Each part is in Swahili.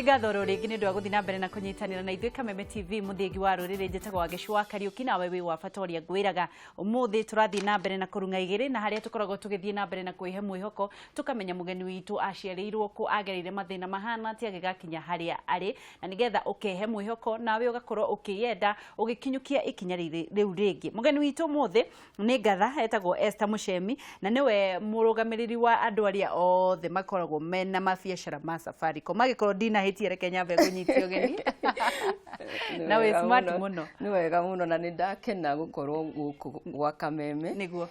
ngatho rũrĩngĩ nĩ ũndũ wa gũthiĩ na mbere na kũnyitanĩra na ithuĩ Kameme TV mũthingi wa rũrĩrĩ njĩtagwo Wagĩcua Kariũki nawe wĩ wa Batoria ngwĩraga ũmũthĩ tũrathiĩ na mbere na kũrunga igĩrĩ na harĩa tũkoragwo tũgĩthiĩ na mbere na kwĩhe mwĩhoko tũkamenya mũgeni witũ aciarĩirwo kũ agereire mathĩna mahana atĩa gĩgakinya harĩa arĩ na nĩgetha ũkehe mwĩhoko nawe ũgakorwo ũkĩyenda ũgĩkinyũkia ikinya rĩu rĩngĩ. Mũgeni witũ ũmũthĩ nĩ ngatha etagwo Esther Muchemi na nĩwe mũrũgamĩrĩri wa andũ arĩa othe makoragwo mena mabiacara ma Safaricom magĩkorwo ndinahĩtie reke nyambe ngũnyitie ũgeni na wĩ smart mũno. Nĩ wega mũno na nĩ ndakena gũkorwo gũkũ gwa Kameme. Nĩguo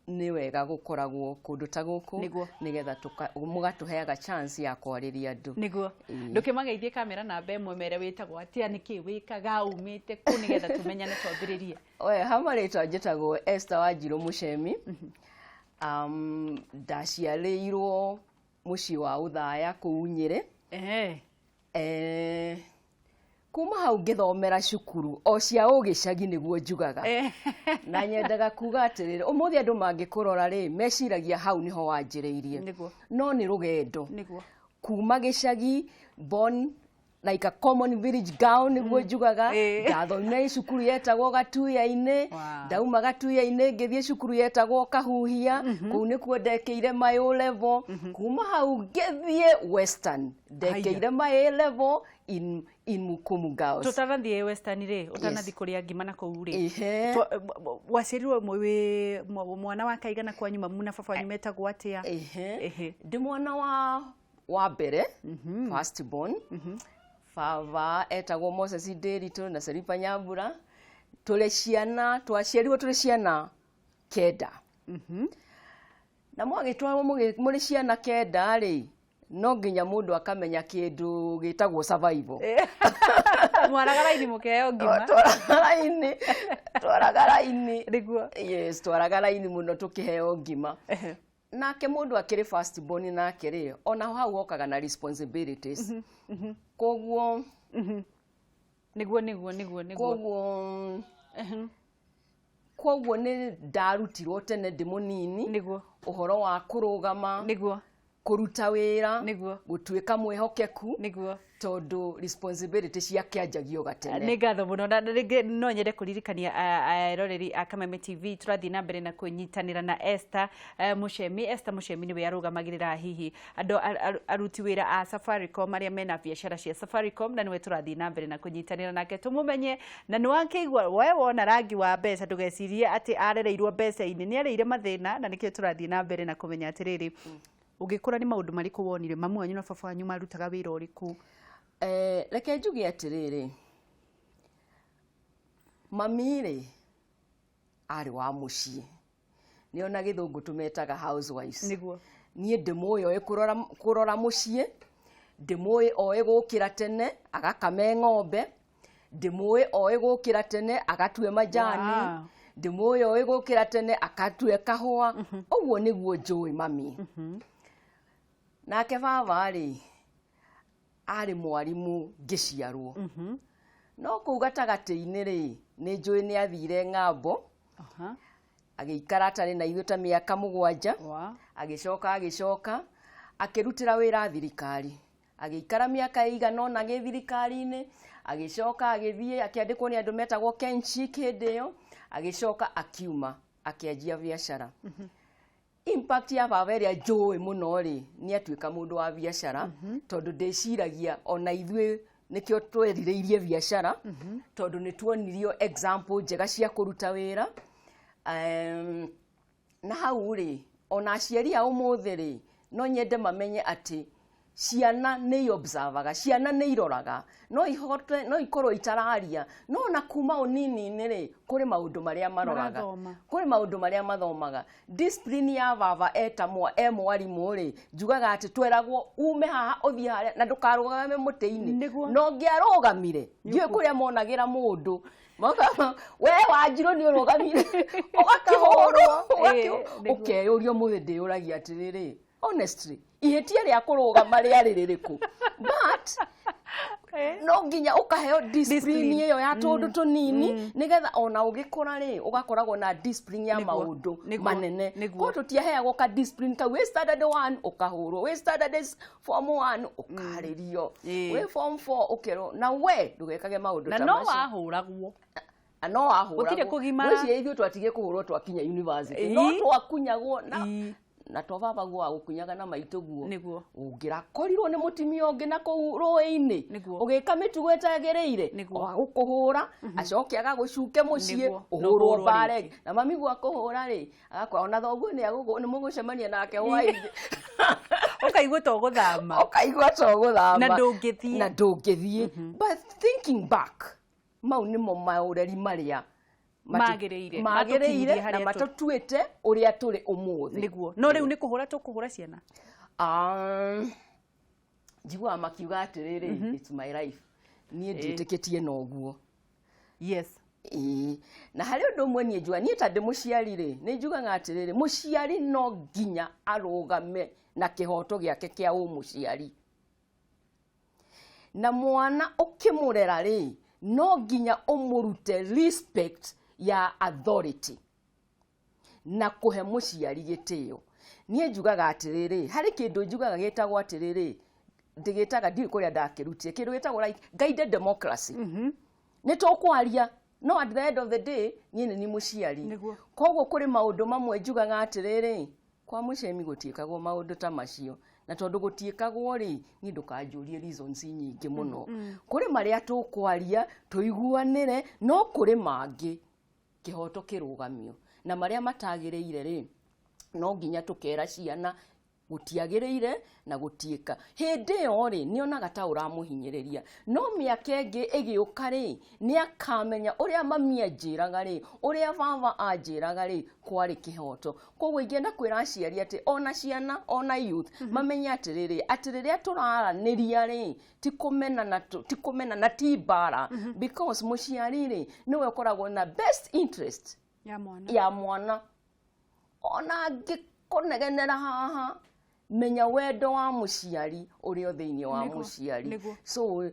nĩ wega gũkoragwo kũndũ ta gũkũ nĩgetha mũgatũheaga chance ya kwarĩria andũ. Nĩguo ndũkĩmageithie kamera namba ĩmwe mere wĩtagwo atĩa nĩkĩ wĩkaga umĩte kũ nĩgetha tũmenyane twambĩrĩrie. Hama rĩtwa njĩtagwo Esther Wanjirũ Muchemi. Ndaciarĩirwo mũciĩ wa Ũthaya kũu Nyĩrĩ. Kuma hau ngĩthomera cukuru o cia ũgĩcagi nĩguo njugaga na nyendaga kuga atĩrĩrĩ ũmũthĩ andũ mangĩkũrora rĩ meciragia hau niho wanjĩrĩirie no nĩ rũgendo kuma gĩcagi born like a common village girl nĩguo njugaga ndathomire cukuru yetagwo Gatuya-inĩ ndauma Gatuya-inĩ ngĩthiĩ cukuru yetagwo Kahuhia kũu nĩkuo ndekeire my O level kuma hau ngĩthiĩ Western ndekeire my A level in Mukumu Girls. Tũtarathiĩ Western rĩ ũtanathi kũrĩa ngima na kũu rĩ waciarirwo mwana wa kaigana kwanyu mamu na baba wanyu metagwo atĩa? Ndĩ mwana wa mbere first born. Baba etagwo Moses Ndĩritũ na Seripa Nyambura. Twaciarirwo tũrĩ ciana kenda. Na mwagĩtwarwo mũrĩ ciana kenda rĩ no nginya mũndũ akamenya kĩndũ gĩtagwo survival. Mwaraga raini mũkeheo ngima. Twaraga raini. Nĩguo. Yes, twaraga raini mũno tũkĩheo ngima. Nake mũndũ akĩrĩ first born nake rĩ ona hau okaga na responsibilities. Koguo koguo nĩ ndarutirwo tene ndĩ mũnini ũhoro wa kũrũgama kũruta wĩra gũtuĩka mwĩhokeku tondũ responsibility ciakĩanjagio gatene. Nĩ ngatho mũno na no nyende kũririkania eroreri a Kameme TV tũrathiĩ na mbere na kũnyitanĩra na Esther Muchemi. Esther Muchemi nĩwe arũgamagĩrĩra hihi andũ aruti wĩra a Safaricom arĩa mena biacara cia Safaricom na nĩwe tũrathiĩ na mbere na kũnyitanĩra nake tũmũmenye na nĩ wakĩigua we wona rangi wa mbeca ndũgecirie atĩ arereirwo mbeca-inĩ nĩ areire mathĩna na nĩkĩo tũrathiĩ na mbere na kũmenya atĩrĩrĩ ũgĩkũra nĩ maũndũ marĩkũ wonire mamu wanyu na baba wanyu marutaga wĩra ũrĩkũ? Reke njuge atĩrĩrĩ mami rĩ arĩ wa mũciĩ nĩona gĩthũngũ tũmetaga housewives. Niĩ ndĩmũĩ oĩ kũrora mũciĩ, ndĩmũĩ oĩ gũkĩra tene agakame ng'ombe, ndĩmũĩ oĩ gũkĩra tene agatue majani, ndĩmũĩ oĩ gũkĩra tene akatue kahũa. Ũguo nĩguo njũĩ mami. Nake baba rĩ arĩ mwarimũ ngĩciarwo no kũu gatagatĩ-inĩ rĩ nĩ njũĩ nĩ athire ng'ambo agĩikara atarĩ na ithuĩ ta mĩaka 7 agĩcoka akĩrutĩra wĩra thirikari agĩikara mĩaka ĩigana ũna gĩthirikari-inĩ agĩcoka agĩthiĩ akĩandĩkwo nĩ andũ metagwo Kenchic hĩndĩ ĩyo agĩcoka akiuma akĩanjia biacara. Impact ya baba ĩrĩa njũĩ mũno rĩ nĩ atuĩka mũndũ wa biacara tondũ ndĩciragia ona ithuĩ nĩkĩo twerirĩirie biacara tondũ nĩ tuonirio example njega cia kũruta wĩra. Na hau rĩ ona aciari a ũmũthĩ rĩ no nyende mamenye atĩ ciana nĩ observaga ciana nĩ iroraga no ikorwo itararia no na kuma ũnini-inĩ rĩ kũrĩ maũndũ marĩa maroraga kũrĩ maũndũ marĩa mathomaga. Discipline ya baba mwarimũ rĩ njugaga atĩ tweragwo ume haha ũthiĩ harĩa na ndũkarũgame mũtĩ-inĩ no ngĩarũgamire ndiũĩ kũrĩa monagĩra mũndũ we Wanjirũ nĩ ũrũgamire ũgakĩhũrwo ũkeyũrio mũthĩ ndĩyũragia atĩrĩrĩ honestly ihĩtia rĩa kũrũgama rĩarĩ rĩrĩkũ but no nginya ukaheo discipline iyo ya tondu tunini nigetha ona ugikura ri ugakoragwo na discipline ya maundu manene ko tutiaheagwo ka discipline ka we standard 1 ukahurwo we standard form 1 ukaririo we form 4 ukero na we ndugekage maundu ta macio na no wahuragwo no ahura gutire kugimara weci ithu twatige kuhurwo twakinya university no twakunyagwo na tobaba gwa gukunyaga na maituguo niguo ungira korirwo ni mutimia ungi na ku ruini ugika mitugo etagereire wa gukuhura acoke agagucuke mucii uhurwo bare na mami gwa kuhura ri agakwa ona thoguo ni agugo ni mugucemania nake hwaingi ukaigwa to guthama na ndungithie but thinking back mau nimo maureri maria magĩrĩire na matatuĩte ũrĩa tũrĩ ũmũthĩ niguo no rĩu nĩ kũhũra tũkũhũra ciana njiguaga makiuga atĩrĩrĩ it's my life niĩ ndĩtĩkĩtie na ũguo yes na harĩ ũndũ ũmwe niĩ njua niĩ ta ndĩ mũciari rĩ nĩ njugaga atĩrĩrĩ mũciari no nginya arũgame na kĩhoto gĩake kĩa ũmũciari na mwana ũkĩmũrera rĩ no nginya ũmũrute respect ya authority na kuhe muciari gitio nie njugaga atiriri hari kindu njugaga gitagwo atiriri ndigitaga ndi kuria ndakirutie kindu gitagwo like guided democracy ni tukwaria no at the end of the day nie ni muciari koguo kuri maundu mamwe njugaga atiriri kwa mucemi gutiikagwo maundu ta macio na tondu gutiikagwo ri ni ndukanjurie reasons nyingi muno kuri maria tukwaria tuiguanire no kuri mangi kihoto kirugamio na maria matagireire ri no nginya tukera ciana gutiagiriire na gutiika hindi yo ri nionaga ta uramuhinyiriria no miaka ingi igiuka ri ni akamenya uria mami anjiraga ri uria baba anjiraga ri kwari kihoto koguo ingenda kwira aciari ati ona ciana ona youth mamenya atiriri turaraniria ri tikumena na tibara because muciari ri niwe ukoragwo na best interest ya mwana ona ngikunegenera haha menya wendo wa muciari urio thiini wa muciari so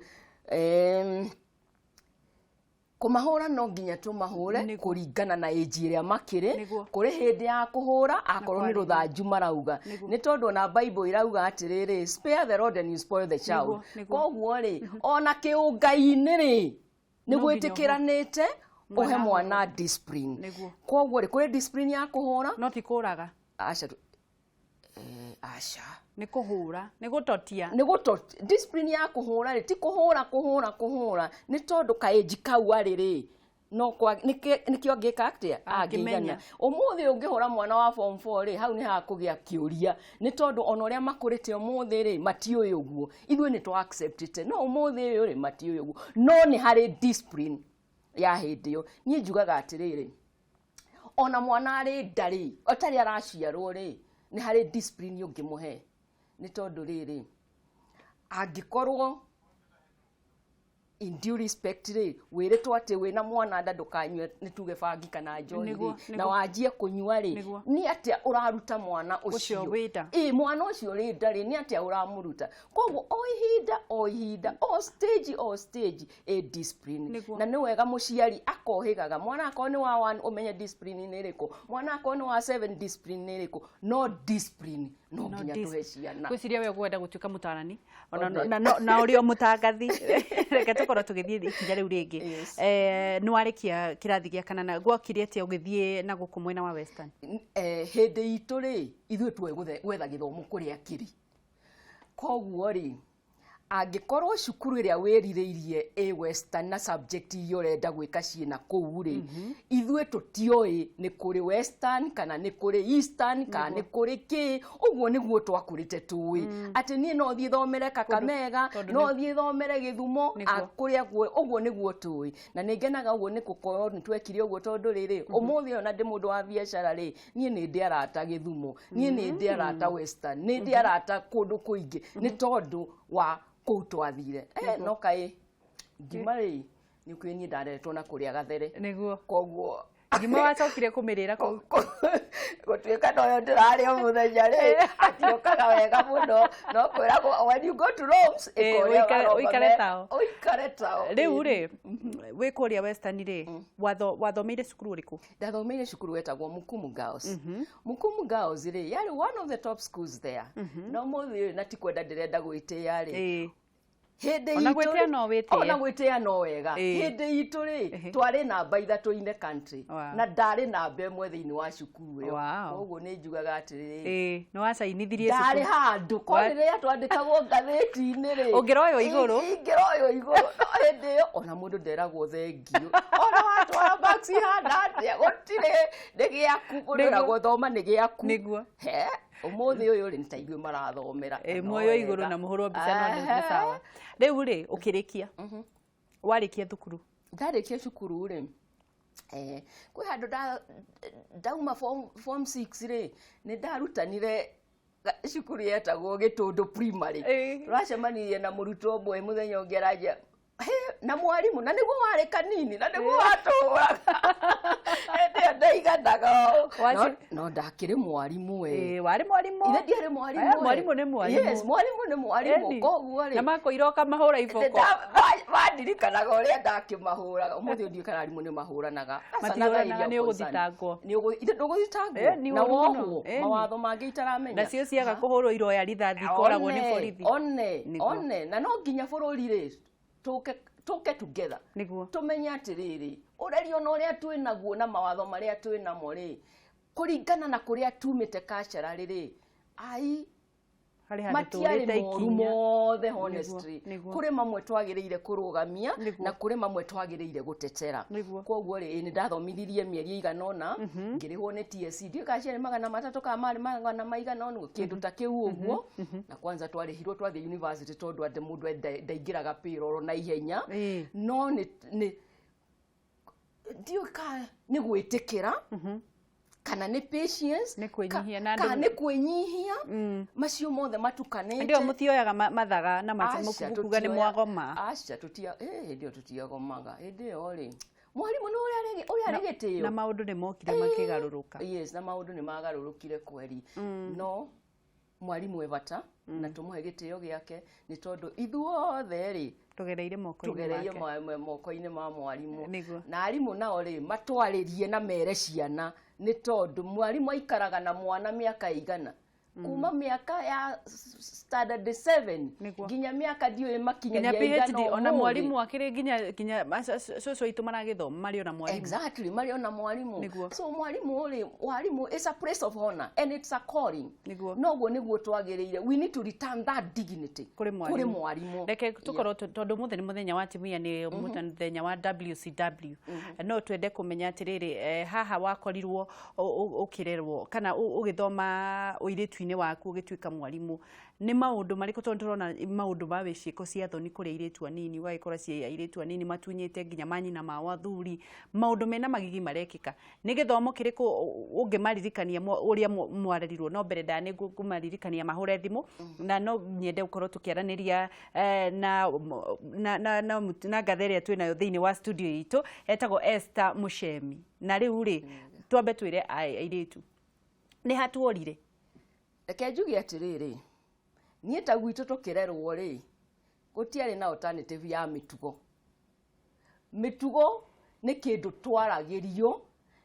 kumahura no nginya tumahure kuringana na age iria makire kuri hindi ya kuhura akorwo ni ruthanju marauga ni tondu na Bible irauga atiriri spare the rod and you spoil the child koguo ri ona kiungai-ini ri ni gwitikiranite uhe mwana discipline koguo ri kuri discipline ya kuhura no ti kuraga asha ni kuhura ni gutotia discipline ya kuhura ri ti kuhura ni tondu kaeji kau ariri no kwa nikio ngika atia angimenya umuthi ungihura mwana wa form 4 ri hau ni hakugia kiuria ni tondu ona uria makurite umuthi ri matiuĩ uguo ithuĩ ni to accept it no umuthi uyu ri matiuĩ uguo no ni hari discipline ya hindi yo nie njugaga atiriri ona mwana ari ndari otari araciarwo ri ni hari discipline ungimuhe ni tondu riri angikorwo in due respect ri wiritwo ati wina mwana nda ndukanywe ni tuge bangi kana njohi na wanjie kunywa ri ni atia uraruta mwana ucio mwana ucio ri ndari ni atia uramuruta koguo o ihinda o stage discipline na ni wega muciari akohigaga mwana akoni wa 1 umenye discipline ni riko mwana akoni wa 7 discipline ni riko no discipline no nginya tuhe ciana gwiciria we gwenda gutuika mutarani na urio mutangathi reke tukorwo tugithie ikinya riu ringi ni warikia kirathi gia kanana gwakire atia ugithie na guku mwena wa Western hindi itu ri ithu tuwe gwetha githomo kuri akiri koguo ri angikorwo cukuru iria wirireirie Western na subject iyo renda gwika ciina kuu ri ithuĩ tutioi ni kuri Western kana ni kuri Eastern kana ni kuri ki uguo niguo twakurite tui ati ni no thie thomere Kakamega no thie thomere Githumo akuria uguo niguo tui na ningenaga uguo ni gukorwo ni twekire uguo tondu riri umuthi ona ndi mundu wa biacara ri nie ni ndi arata Githumo nie ni ndi arata Western ni ndi arata kundu kuingi ni tondu wa kutwathire no kai ngimari ni kwini ndaretwo na kuria gathere niguo koguo ngima wacokire kumirira ko gutuika no ndirarĩa mũthenya rĩ atiokaga wega mũno no kwĩra when you go to Roms uikare tao rĩu rĩ wĩ kũrĩa Western rĩ wathomeire cukuru ũrĩkũ? Ndathomeire cukuru wetagwo Mukumu Girls. Mukumu Girls rĩ yarĩ one of the top schools there. No mũthĩ na ti kwenda ndĩrenda gwĩtĩya rĩ hindi ona gwĩtĩya no wĩtĩye ona gwĩtĩya no wega hindi itu rĩ twarĩ namba 3 in the country na ndarĩ namba 1 thĩinĩ wa cukuru ĩyo koguo nĩ njugaga atĩrĩrĩ no wacainithirie cukuru ndarĩ handũ kũrĩa twandĩkagwo ngathĩti-inĩ rĩ ũngĩroyo igũrũ no hindi ĩyo ona mũndũ nderagwo thengio ona watwara bags handa atĩa gũtirĩ nĩ gĩaku mũndũ eragwo thoma nĩ gĩaku nĩguo umuthi uyu ri nitaigwe marathomera muoyo iguru na muhurwo mbica no nĩ sawa riu ri ukirikia warikia thukuru ndarikia cukuru ri kwi handu ndauma form 6 ri ni ndarutanire cukuru yetagwo Gitundu primary turacemanirie na murutwo ũmwe muthenya ũngĩ araja na mwarimu na niguo warĩ kanini na niguo watũraga ndio ndaiganaga no ndakĩrĩ mwarimu warĩ mwarimu ine ndiarĩ mwarimu mwarimu nĩ mwarimu yes mwarimu nĩ mwarimu koguo rĩ na makoiroka mahũra iboko wandirikanaga ũrĩa ndakĩmahũraga ũmũthĩ ndio kana arimũ nĩ mahũranaga matihũranaga nĩ ũgũthitangwo ndũgũthitangwo na wohwo mawatho mangĩ itaramenya nacio ciaga kũhũrwo iroya rithathi ikoragwo nĩ borithi one na no nginya bũrũri rĩ tuke together niguo tumenye atiriri urerio no ria twinaguo na mawatho maria twinamo ri kuringana na kuria tumite kachara riri ai matiari moru mothe honestly kuri mamwe twagiriire kurugamia na kuri mamwe twagiriire gutetera koguo ri ni ndathomithirie mieri iganona ngirihwo ni TSC ndio kachara magana matatu ka mari magana maigana kindu ta kiu uguo na kwanza twarihirwo twathi university tondu ande mundu ndaingiraga payroll na ihenya no ni ndio ka ni gwitikira kana nĩ patience nĩ kwĩnyihia na kana nĩ kwĩnyihia macio mothe matukanĩte ndio mũtioyaga mathaga na kuga nĩ mwagoma acha tutia ndio tutiagomaga ndio rĩ mwarimu no ũrĩa arĩ gĩtĩo na maũndũ nĩ mokire makĩgarũrũka yes na maũndũ nĩ magarũrũkire kweri no mwarimu ebata na tumuhe gĩtĩo gĩake nĩ tondũ ithuothe rĩ tugereire moko-inĩ ma mwarimu na arimũ nao rĩ matwarĩrie na mere ciana nĩ tondũ mwarimu aikaraga na mwana mĩaka igana kuma miaka ya standard 7 nginya miaka dio makinya PhD ona mwalimu akire nginya soso itu maragithoma mari ona mwalimu exactly mari ona mwalimu so mwalimu is a place of honor and it's a calling noguo niguo twagiriire we need to return that dignity kuri mwalimu reke tukorwo tondu muthenya muthenya wa timia ni muthenya wa WCW no twende kumenya atiriri haha wakorirwo ukirerwo kana ugithoma uiritu-ini waku ugituika mwalimu ni maundu mariko tondu turona maundu ma wiciko cia thoni kuri iritu anini wagikora cia iritu anini matunyite nginya manyina ma wathuri maundu mena magigi marekika ni githomo kiriku ungimaririkania uria mwarerirwo no mbere ndani ngumaririkania mahure thimu na no nyende ukorwo tukiaraniria na gatheria twinayo thiini wa studio itu etagwo Esther Muchemi na riu ri twambe twire airitu ni hatuorire reke njuge atiriri nie ta gwitu tukirerwo ri gutiari na alternative ya mitugo ni kindu twaragirio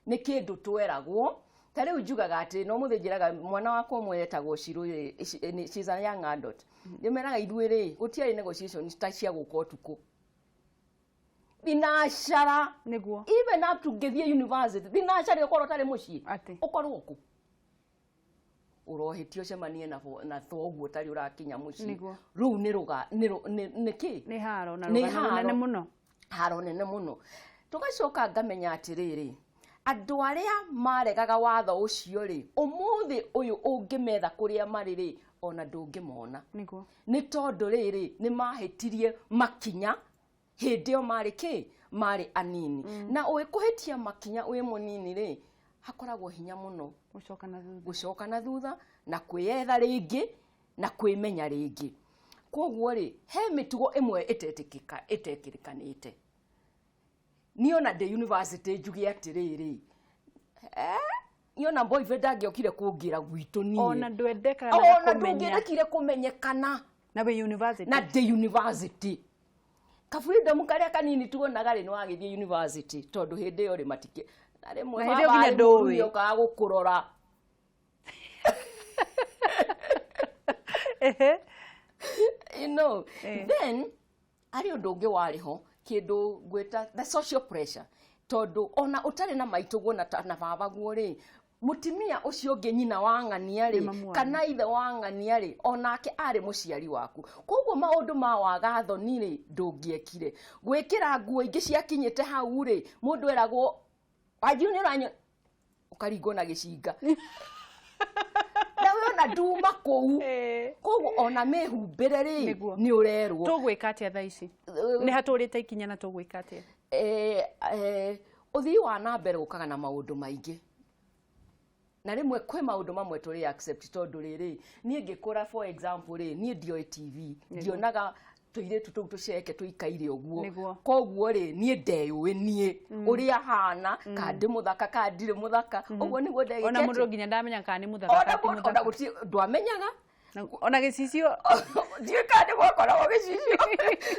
ni kindu tweragwo ta riu njugaga ati no muthinjiraga mwana wakwa mwetagwo Shiru she's a young adult ndimeraga ithuĩ ri gutiari negotiations ta cia guka utuku binashara niguo even up to gethie university binashara ukorwo tari mucii ukorwo ku urohitio cemanie na thoguo tari urakinya mucii riu ni ruga ni ki ni haro na ruga nene muno haro nene muno tugacoka ngamenya atiriri andu aria maregaga watho ucio ri umuthi uyu ungimetha kuria mari ri ona ndungimona niguo ni tondu riri ni mahitirie makinya hindeo mari ki mari anini na uikuhitia makinya wi munini ri hakoragwo hinya muno gucoka na thutha na kwiyetha ringi na kwimenya ringi koguo ri he mitugo imwe itekirikanite niona de university njugi atiriri Yona boyfriend angiokire kungira gwitu ni ona ndwendeka na kumenya ona ndungirikire kumenyekana na be university na the university ka freedom karia kanini tuonaga ri no agithie university tondu hindi yo ri matike na rimwe baba ndowe ka gukurora you know then ari undu ungi wariho kindu gwita the social pressure tondu ona utari na maitugo na baba guo ri mutimia ucio ngi nyina wa ng'ania ri kana ithe wa ng'ania ri onake ari muciari waku koguo maundu ma wagatho ni ri ndungiekire gwikira nguo ingi ciakinyite hau ri mundu eragwo wanyu ni ranyu ukaringo na gicinga na nduma kou koguo ona mehumbire ri ni urerwo tugwika atia thaa ici ni haturite ikinya na tugwika atia uthii wa na mbere ukaga na maundu maingi na rimwe kwe maundu mamwe turi accept tondu riri nie ngikura for example ri nie ndioi TV ndionaga tuire tutu tuceke tuikaire uguo koguo ri nie ndeyuwe nie uria hana kandi muthaka kandi ri muthaka uguo niguo ndegete ona mundu nginya ndamenya kandi muthaka kandi muthaka ona guti ndwamenyaga ona gicicio ndiye kandi gwakora wa gicicio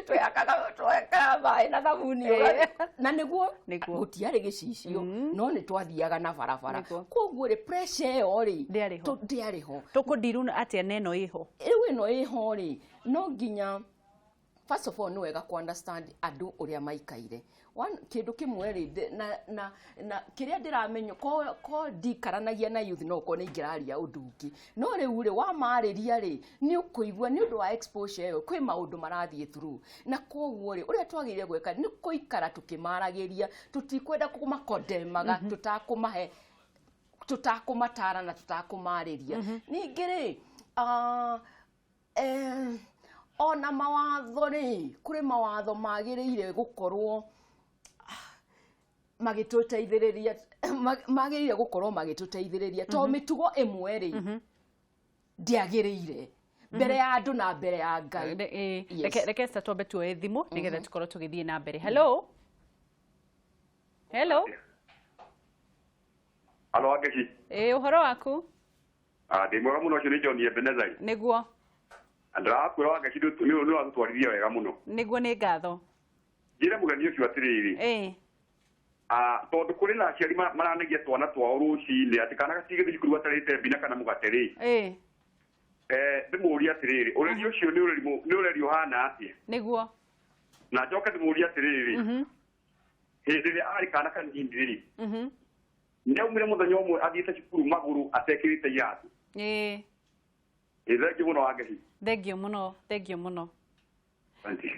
twekaga bai na thabuni na niguo gutiari gicicio no ni twathiaga na barabara koguo ri pressure yo ri ndiariho tukundiru atia neno iho riu ino iho ri no nginya first of all no wega ku understand andu uria maikaire one kindu kimwe ri na kiria ndiramenyo ko ndikaranagia na youth no ko ni ngiraria undungi no riu ri wa mariria ri ni ukuigwa ni undu wa exposure yo kwi maundu marathie through na koguo ri uria twagirire gweka ni kuikara tukimaragiria tutikwenda kumakondemaga tutakumahe tutakumatara na tutakumariria ningi ri ona mawatho ri kuri mawatho magiriire gukorwo magituteithiriria magiriire gukorwo magituteithiriria to mitugo imwe ri ndiagiriire mbere ya andu na mbere ya Ngai reke twambe tuoe thimu nigetha tukorwo tugithie na mbere hello hello alo Ageci uhoro waku ndi mwega muno cio ni John Ebenezai niguo andra kwira Ageci ni atutwarithia wega muno niguo ni ngatho njire mugeni ucio atiriri tondu kuri na aciari maranegia twana twao rucini ati kana gatige thukuru atarite mbina kana mugate ri ndimuria atiriri ureri ucio ni ureri hana atia niguo na njoka ndimuria atiriri hindi ri ari kana kanini ri nyaumire muthenya umwe athiite cukuru maguru atekirite yatu thengiũ muno Ageci thengiũ muno thank you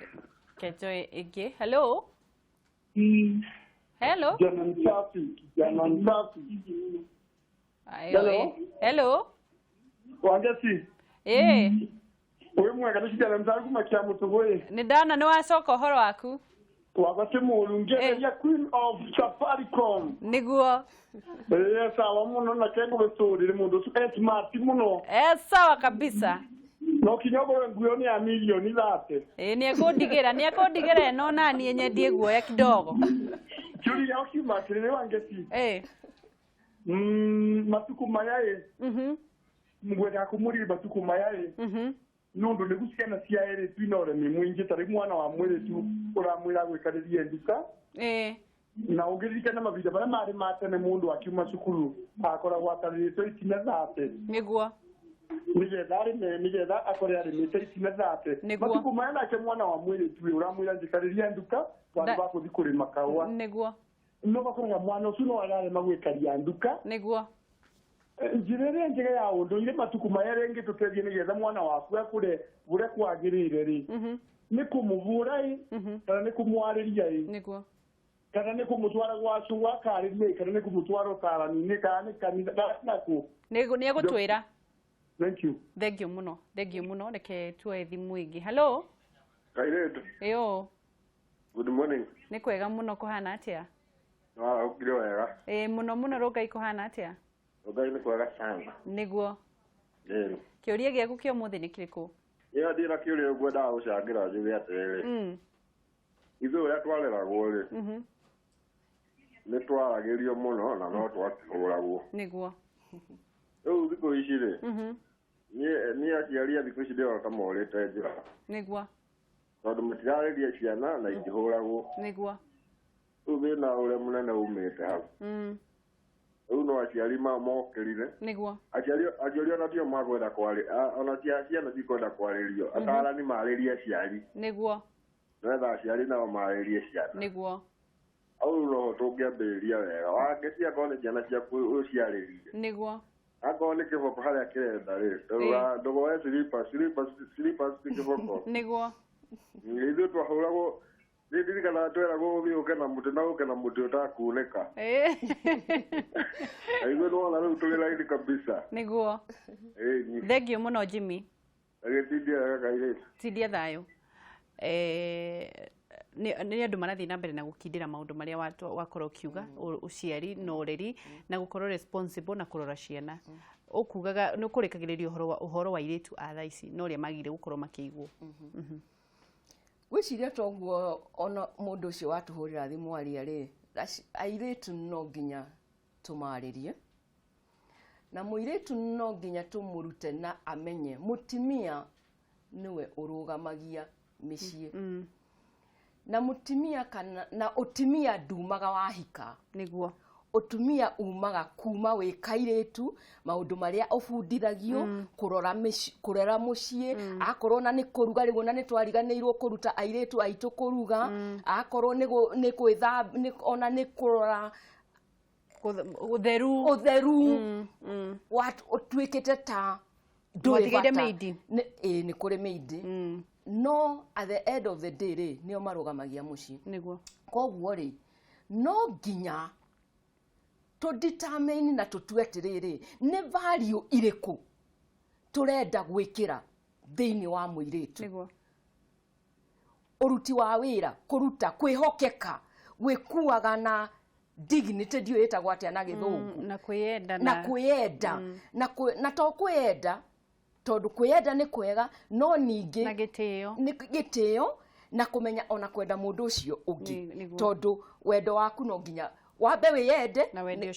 kejoe igi hello hello Jaman safi ayo hello Ageci wewe mwega ni kijana mzangu makia mutugoye ni dana ni wacoka uhoro waku wagati mulunge ya Queen of Safaricom niguo sawa muno na kengo besuri mundu smart muno sawa kabisa no kinyogo nguo ni ya milioni zate ni akondigira no nani yenye die guoya kidogo Juli ya ukima kile wangeti matuku mayaye mgweta kumuri matuku mayaye nundu ni guciana cia eri twinore ni mwingi tari mwana wa mwiri tu uramwira gwikariria nduka na ungirikana mavinda bara mari matene mundu akiuma cukuru akoragwo atarĩtwo itina zate niguo nigetha akore arĩmĩte itina zate matuku maya nake mwana wa mwiri tu uramwira njikariria nduka twandu wa kuthi kurima kawa niguo no bakoraga mwana ucio no ararema gwikaria nduka niguo njirere njege ya undu ile matuku mayarengi tutethie nigetha mwana waku akure bure kwagirire ri ni kumuvura i kana ni kumwariria i niguo kana ni kumutwara gwacu wakaririe kana ni kumutwara ukarani kana ni kanitha naku nego ni agutwira. Thank you muno reke tuwe thimu ingi. Hello Kairetu. Eyo. Good morning. Ni kwega muno kuhana atia? Ukire wega. Muno rogai kuhana atia? Rogai ni kwega sana. Niguo. Kiuria giaku kio muthi ni kiriku? Iyo ndira kiuria ngwenda gucangira njuge atiriri. Ithu ya twareragwo ri. nĩ twaragerio mũno na no twatihũragwo nĩguo rĩu thikũ ici rĩ niĩ aciari a thikũ ici ndĩrona ta morĩte njĩra nĩguo tondũ matirarĩria ciana na ingĩhũragwo nĩguo rĩu thĩna ũrĩa mũnene umĩte hau rĩu no aciari mokĩrire nĩguo aciari ona tio makwenda ona ciana cikwenda kwarĩrio atarani marĩrie aciari nĩguo nĩgetha aciari nao marĩrie ciana nĩguo au no tũngĩambĩrĩria wega wangĩcia akorwo nĩ ciana ciaku ũciarĩrie nĩguo akorwo nĩ kĩboko harĩa kĩrenda rĩ ndũgoe slippers ti kĩboko nĩguo ithuĩ twahũragwo ndirikana tweragwo ũthiĩ ũke na mũtĩ na ũke na mũtĩ ũtakunĩka aigua nĩwona rĩu tũrĩ raini kabisa nĩguo thengio mũno Jimmy agĩtindia wega kairĩtu tindia thayũ nĩ andũ marathiĩ na mbere na gũkindĩra maũndũ marĩa wakorwo ũkiuga ũciari na ũreri na gũkorwo responsible na kũrora ciana ũkugaga nĩ ũkũrĩkagĩrĩria ũhoro wa airĩtu a thaa ici na ũrĩa magĩrĩire gũkorwo makĩigwo gwĩciria toguo ona mũndũ ũcio watũhũrĩra thimũ aria rĩ airĩtu no nginya tũmarĩrie na mũirĩtu no nginya tũmũrute na amenye mũtimia niwe ũrũgamagia mĩciĩ na mũtimia kana na ũtimia ndumaga wahika nĩguo ũtumia umaga kuma wĩ kairĩtu maũndũ marĩa ũbundithagio kũrera mũciĩ akorwo na nĩ kũruga rĩu na nĩ twariganĩirwo kũruta airĩtu aitũ kũruga akorwo nĩ gwĩthamba ona nĩ kũrora ũtheru ũtuĩkĩte ta ndũĩgĩire maidi nĩ kũrĩ maidi no at the end of the day rĩ nĩo marũgamagia mũciĩ nĩguo koguo rĩ no nginya determine na tutue atiriri ni value iriku turenda gwikira thiini wa muiritu niguo uruti wa wira kuruta kwihokeka gwikuaga na dignity ndio yetagwo atia na githungu na kwiyenda na to kwiyenda tondu kwiyenda ni kwega no ningi na gitio na kumenya ona kwenda mundu ucio ungi tondu wendo waku no nginya wambe wiyende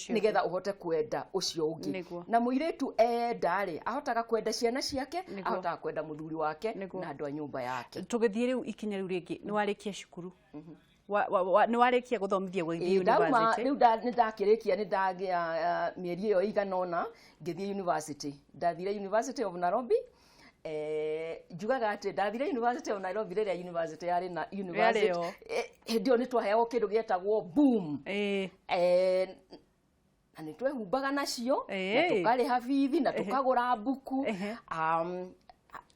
nigetha uhote kwenda ucio ungi na muiritu ndari ahotaga kwenda ciana ciake ahotaga kwenda muthuri wake na andu a nyumba yake tugithie riu ikinya riu ringi ni warikia cukuru ni warikia guthomithia gũthiĩ university riu ndakirikia ni ndagia mieri iyo iganona ngithie university ndathire University of Nairobi njugaga ati ndathire University of Nairobi rĩrĩa university yari na university ndio ni twaheagwo kindu gietagwo boom na ni twehumbaga nacio na tukariha bithi na tukagura buku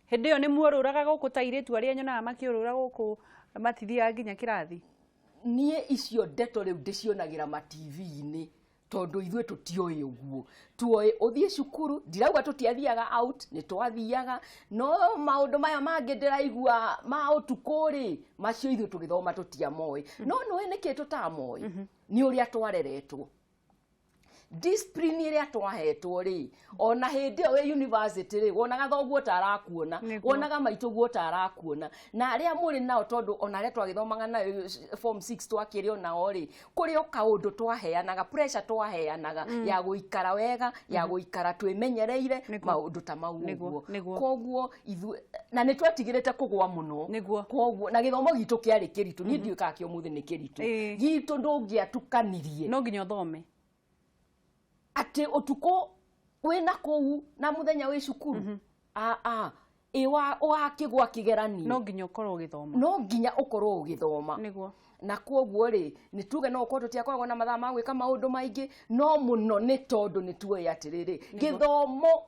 hindi yo ni muoruraga guku tairitu aria nyonaga makiurura guku matithia nginya kirathi nie icio ndeto riu ndicionagira ma TV-ini tondu ithuĩ tutioi uguo tuoi uthie cukuru ndirauga tutiathiaga out ni twathiaga no maundu maya mangi ndiraigua ma utukuri macio ithuĩ tugithoma tutiamoi no niki tutamoi ni uria twareretwo discipline iria twahetwo ri ona hindi yo university ri wonaga thoguo tarakuona wonaga maituguo tarakuona na aria muri nao tondu ona aria twagithomaga na form 6 twakirio nao ri kuri o kaundu twaheanaga pressure twaheanaga ya guikara wega ya guikara twimenyereire maundu ta mau uguo koguo ithu na ni twetigirite kugwa muno koguo na githomo gitu kiari kiritu ni ndiuka kio muthi ni kiritu gitu ndungiatukanirie no nginya thome ati utuko wina kou na muthenya wi cukuru wa kigwa kigerani no nginya ukorwo ugithoma no nginya ukorwo ugithoma niguo na koguo ri ni tuge no ukorwo tutiakoragwo na mathaa ma gwika maundu maingi no muno ni tondu ni tuwe atiriri githomo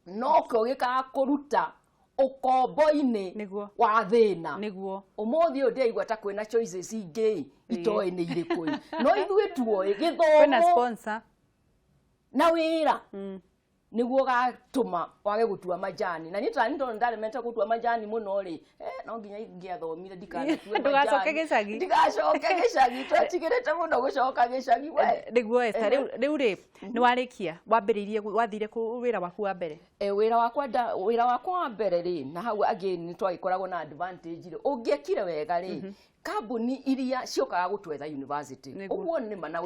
no kyo gika kuruta ukombo-ini wa thina niguo umuthi ndigwa ta kwina choices ingi itoe ni iriku no ithuĩ tuoe githomo kwina sponsor na wira niguo gatuma wage gutua majani na ndo ndalementa gutua majani muno ri no nginya ingiathomire ndikanatue ndugacoke gicagi twatigirite muno gucoka gicagi we niguo riu ri ni warikia wambiririe wathire ku wira waku wa mbere wira wakwa wa mbere ri na hau again ni twagikoragwo na advantage ri ungiekire wega ri kambuni iria ciokaga gutwetha university uguo ni mana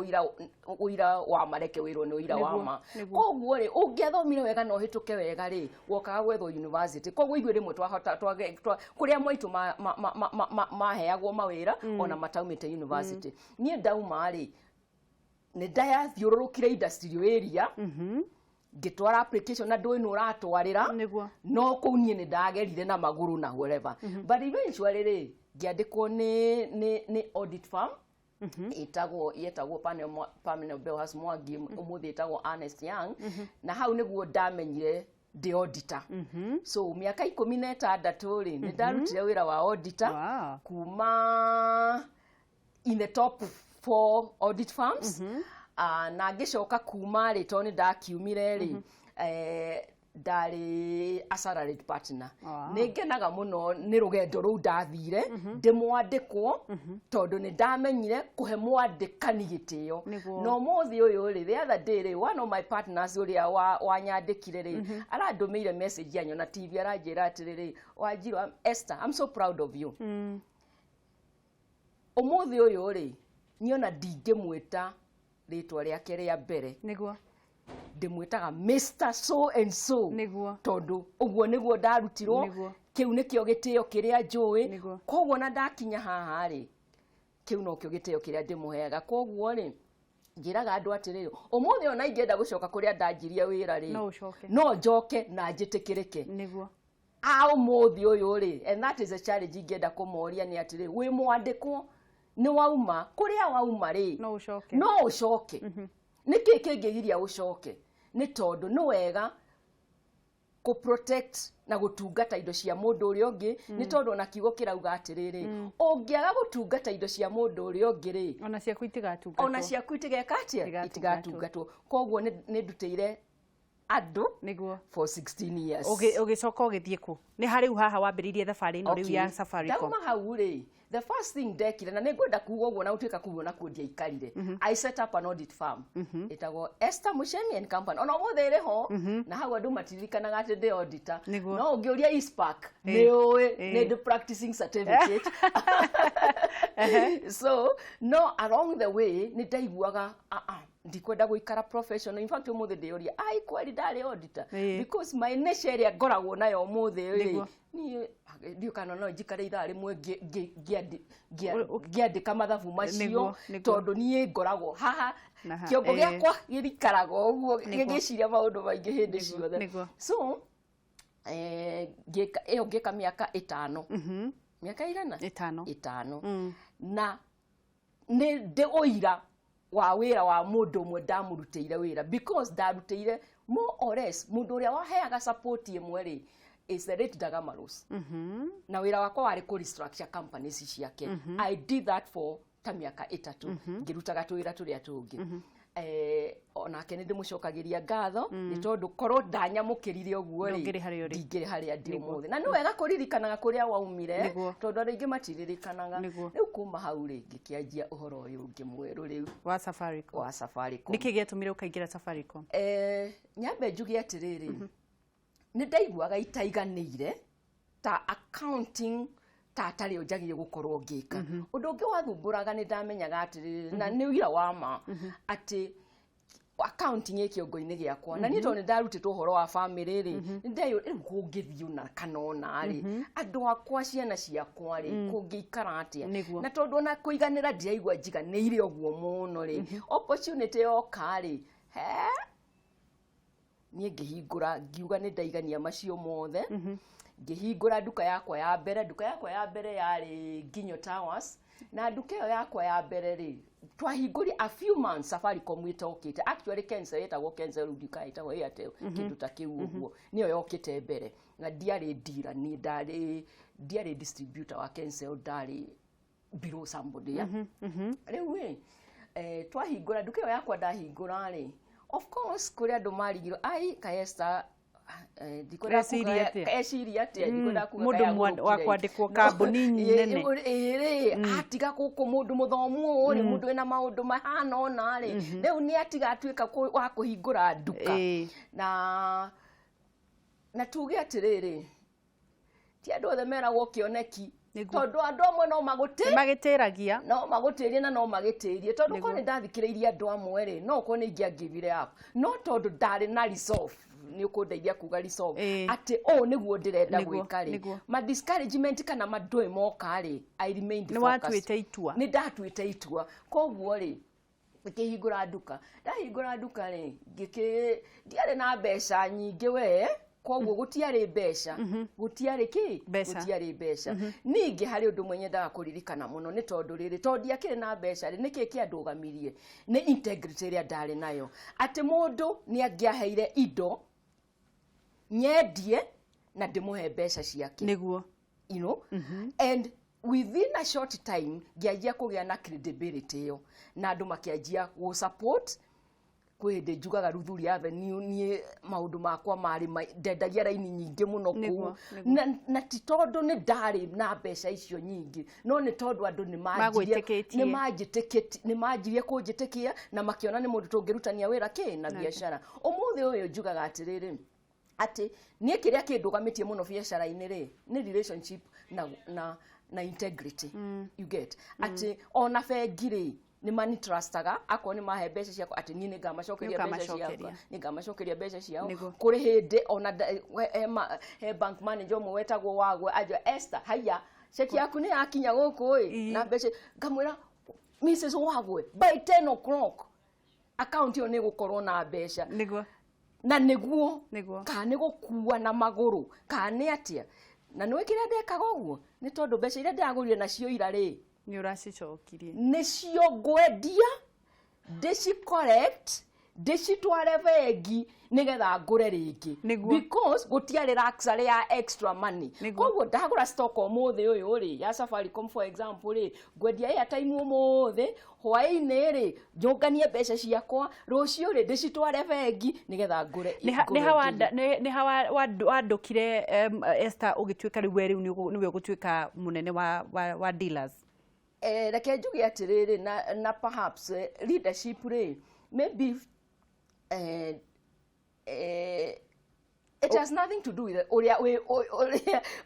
uira wa mareke wirwo ni uira wa ma koguo ri ungiathomire wega no hituke wega ri wokaga gwethwo university koguo ithuĩ rĩmwe twahota kuria moitu maheagwo mawira ona mataumite university nie ndauma ri ni ndaya thiururukire industrial area ngitwara application na ndui nuratwarira no kuu nie ni ndagerire na maguru na whatever but eventually ri ngiandikwo ni audit firm yetagwo Panel Belhas Mwangi umuthi yetagwo Ernst Young na hau niguo ndamenyire the auditor so miaka 16 ri ni ndarutire wira wa auditor kuma in the top 4 audit firms na ngicoka kuma ri to ni ndakiumire ri ndari a salaried partner ningenaga muno ni rugendo ru ndathire ndimwandikwo tondu ni ndamenyire kuhe mwandikani gitio no muthi uyu ri the other day ri one of my partners uria wanyandikire ri arandumeire message yanyu na TV aranjira atiriri Wanjiru Esther I'm so proud of you umuthi uyu ri niona ndingimwita ritwa riake ria mbere niguo ndimwitaga Mr so and so tondu uguo niguo ndarutirwo kiu nikio gitio kiria njui koguo na ndakinya haha ri kiu no kio gitio kiria ndimuheaga koguo ri njiraga andu atiriri umuthi ona ingenda gucoka kuria ndanjiria wira ri no njoke na njitikirike niguo umuthi uyu ri and that is a challenge ingenda kumoria ni atiriri wi mwandikwo ni wauma kuria wauma ri no ucoke niki kingigiria ucoke ni tondu ni wega ku protect na gutungata indo cia mundu uri ungi ni tondu na kiugo kirauga atiriri ungiaga gutungata indo cia mundu uri ungi ri ona ciaku itigatungatwo itigatungatwo koguo ni ndutire andu niguo for 16 years ugicoka ugithie ku ni hari haha wambiririe thabari ino riu ya Safaricom dauma hau ri the first thing ndekire na ningwenda kuuga uguo na utuika kuuga na kundia ikarire I set up an audit firm itagwo Esther Muchemi and Company ona muthere ho na hau andu matiririkanaga ati ndi auditor no ungiuria ISPAC ni uwe ni the practicing certificate so no along the way ni ndaiguaga ndikwenda guikara professional in fact umuthi ndiuria ai kweli ndari auditor because my nature area ngoragwo nayo umuthi ri ni ndiukana no njikare ithaa rimwe ngiandika mathabu macio tondu nie ngoragwo haha kiongo giakwa girikarago uguo gigiciria maundu maingi hindi ciothe so ngika miaka 5 miaka igana 5 na ni ndi uira wa wira wa mundu mwe ndamurutire wira because ndarutire more or less mundu uria waheaga support imwe ri is the rate Dagamaros na wira wakwa wari ku restructure companies ciake I did that for miaka 3 ngirutaga twira turia tungi ona kene ndimucokagiria ngatho ni tondu korwo ndanyamukirire uguo ri ndingire haria ndi umuthi na ni wega kuririkanaga kuria waumire tondu ringi matiririkanaga riu kuma hau ri ngikianjia uhoro uyu ungi mweru riu wa Safaricom niki giatumire ukaingira Safaricom nyambe njugi atiriri ni ndaiguaga itaiganire ta accounting tatari ujagire gukorwo ngika undu ungi wathumburaga ni ndamenyaga atiriri na ni wira wa ma ati accounting ikiongo-ini giakwa na ni tondu ndarutitwo uhoro wa family ri ndayo kungithio na kanona ri andu akwa ciana ciakwa ri kungiikara atia na tondu na kuiganira ndiraigua njiganire uguo muno ri opportunity yoka ri nie ngihingura ngiuga ni ndaigania macio mothe ngihingura duka yakwa ya mbere yari Ginyo Towers na duka yo yakwa ya mbere ri twahinguri a few months Safaricom itokite actually Kensa yetagwo Kensa duka itagwo Airtel kindu ta kiu uguo niyo yokite mbere na diari dealer ni diari distributor wa Kensa ndari below somebody riu twahingura duka yo yakwa ndahingura ri of course kuri andu marigiro ai kaesta dikora eciria atia dikora kuga mundu wa kwandikwo kambuni nene atiga guku mundu muthomu uri mundu ena maundu mahana ona ri riu ni atiga atuika wa kuhingura duka na tuge atiriri ti andu othe meragwo kioneki tondu andu amwe no magitiragia no magutirie na no magitirie tondu ko ni ndathikiriirie andu amwe ri no ko ni ingiangivire up no tondu ndari na resolve ni ukundeithia kuga resolve ati niguo ndirenda gwika ri ma discouragement kana madoi moka ri I remained focused ni ndatuite itua koguo ri ngihingura nduka ndahingura nduka ri ndiare na mbeca nyingi we koguo gutiari mbeca gutiari ki gutiari mbeca ningi hari undu mwenye ndaga kuririkana muno ni tondu riri tondu akire na mbeca ri niki kiandugamirie ni integrity ria ndari nayo ati mundu ni angiaheire indo nyendie na ndimuhe mbeca ciake niguo you know and within a short time ngianjia kugia na credibility yo na andu makianjia go support kwende njugaga Ruthuri Avenue ni maundu makwa mari ndendagia raini nyingi muno ku na ti tondu ni ndari na mbeca icio nyingi no ni tondu andu ni manjirie kunjitikia na makiona ni mundu tungirutania wira ki na biashara umuthi uyu njugaga atiriri ati ni kiria kindugamitie muno biashara-ini ri ni relationship na integrity you get ati ona bengi ri ni mani trustaga akon ni mahe mbeca ciakwa ati ni ngamacokeria mbeca ciakwa ni ngamacokeria mbeca ciao kuri hindi ona bank manager mwe wetagwo wagwe ajo Esther haya cheki yaku ni akinya guku na mbeca ngamwira Mrs Wagwe by 10 o'clock account yo ni gukorwo na mbeca niguo na niguo ka ni gukua na maguru ka ni atia na nwe kira ndekaga uguo ni tondu mbeca ira ndagurire nacio ira ri ni uracicokirie nicio ngwendia ndici correct ndicitware bengi nigetha ngure ringi because gutiari luxury ya extra money koguo ndagura stock umuthi uyu ri ya Safaricom for example ri ngwendia airtime umuthi hwaini ri njunganie mbeca ciakwa rucio ri ndicitware bengi nigetha ngure ni hawa wandukire Esther ugituika riu niwe gutuika munene wa dealers reke njuge atiriri na perhaps leadership ri maybe it has nothing to do with